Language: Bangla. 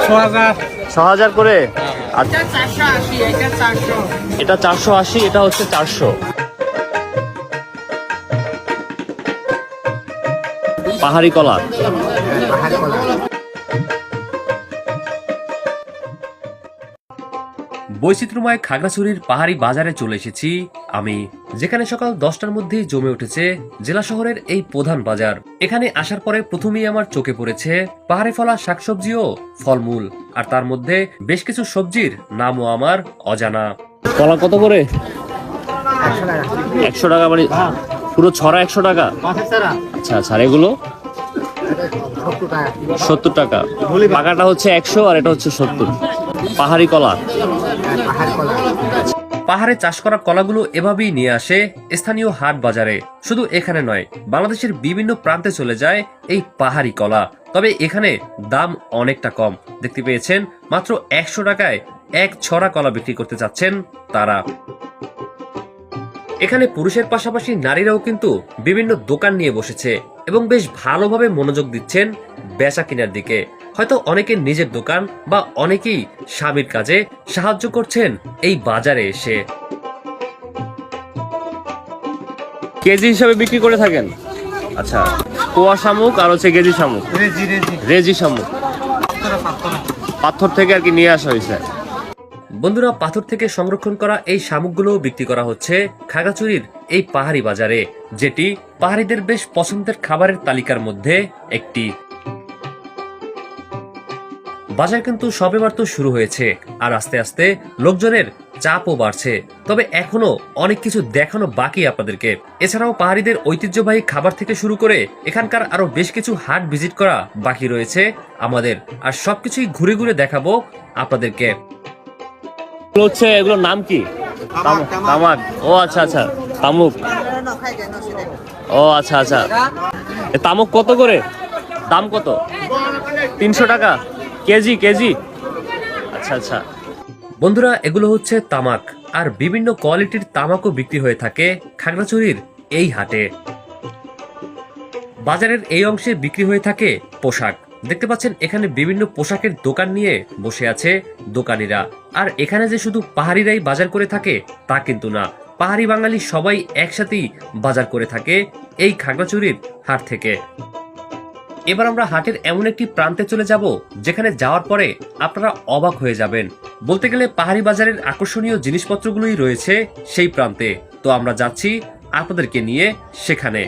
6,000 করে। এটা 480, এটা হচ্ছে 400। পাহাড়ি কলা। বৈচিত্র্যময় খাগড়াছড়ির পাহাড়ি বাজারে চলে এসেছি আমি, যেখানে সকাল 10টার মধ্যেই জমে উঠেছে জেলা শহরের এই প্রধান বাজার। এখানে আসার পরে প্রথমেই আমার চোখে পড়েছে পাহাড়ে ফলা শাকসবজি ও ফলমূল, আর তার মধ্যে বেশ কিছু সবজির নামও আমার অজানা। কলা কত করে? 100 টাকা, মানে পুরো ছড়া 100 টাকা। আচ্ছা আচ্ছা, আর এগুলো 70 টাকা। পাকাটা হচ্ছে 100 আর এটা হচ্ছে 70। পাহাড়ি কলা। পাহাড়ে চাষ করা কলাগুলো এভাবেই নিয়ে আসে স্থানীয় হাট বাজারে। শুধু এখানে নয়, বাংলাদেশের বিভিন্ন প্রান্তে চলে যায় এই পাহাড়ি কলা। তবে এখানে দাম অনেকটা কম। দেখতে পেয়েছেন, মাত্র 100 টাকায় এক ছড়া কলা বিক্রি করতে যাচ্ছেন তারা। এখানে পুরুষের পাশাপাশি নারীরাও কিন্তু বিভিন্ন দোকান নিয়ে বসেছে এবং বেশ ভালোভাবে মনোযোগ দিচ্ছেন বেচা কেনার দিকে। হয়তো অনেকে নিজের দোকান বা অনেকেই স্বামীর কাজে সাহায্য করছেন এই বাজারে এসে। কেজি হিসাবে বিক্রি করে থাকেন? আচ্ছা, কোয়া শামুক আর হচ্ছে গেজি শামুক, রেজি শামুক পাথর থেকে আর কি নিয়ে আসা হয়েছে। বন্ধুরা, পাথর থেকে সংরক্ষণ করা এই শামুকগুলো বিক্রি করা হচ্ছে খাগড়াছড়ির এই পাহাড়ি বাজারে, যেটি পাহাড়িদের বেশ পছন্দের খাবারের তালিকার মধ্যে একটি। বাজার কিন্তু সবেমাত্র শুরু হয়েছে আর আস্তে আস্তে লোকজনের চাপও বাড়ছে। তবে এখনো অনেক কিছু দেখানো বাকি আপনাদেরকে। এছাড়াও পাহাড়িদের ঐতিহ্যবাহী খাবার থেকে শুরু করে এখানকার আরো বেশ কিছু হাট ভিজিট করা বাকি রয়েছে আমাদের, আর সবকিছুই ঘুরে ঘুরে দেখাবো আপনাদেরকে। হচ্ছে এগুলোর নাম কি? তামাক। ও আচ্ছা আচ্ছা, তামুক। ও আচ্ছা আচ্ছা, তামুক কত করে? দাম কত? 300 টাকা কেজি। কেজি, আচ্ছা আচ্ছা। বন্ধুরা, এগুলো হচ্ছে তামাক, আর বিভিন্ন কোয়ালিটির তামাকও বিক্রি হয়ে থাকে খাগড়াছড়ির এই হাটে। বাজারের এই অংশে বিক্রি হয়ে থাকে পোশাক। দেখতে পাচ্ছেন এখানে বিভিন্ন পোশাকের দোকান নিয়ে বসে আছে দোকানিরা। আর এখানে যে শুধু পাহাড়িরাই বাজার করে থাকে তা কিন্তু না, পাহাড়ি বাঙালি সবাই একসাথেই বাজার করে থাকে এই খাগড়াছড়ির হাট থেকে। এবার আমরা হাটের এমন একটি প্রান্তে চলে যাব যেখানে যাওয়ার পরে আপনারা অবাক হয়ে যাবেন। বলতে গেলে পাহাড়ি বাজারের আকর্ষণীয় জিনিসপত্রগুলোই রয়েছে সেই প্রান্তে। তো আমরা যাচ্ছি আপনাদেরকে নিয়ে সেখানে।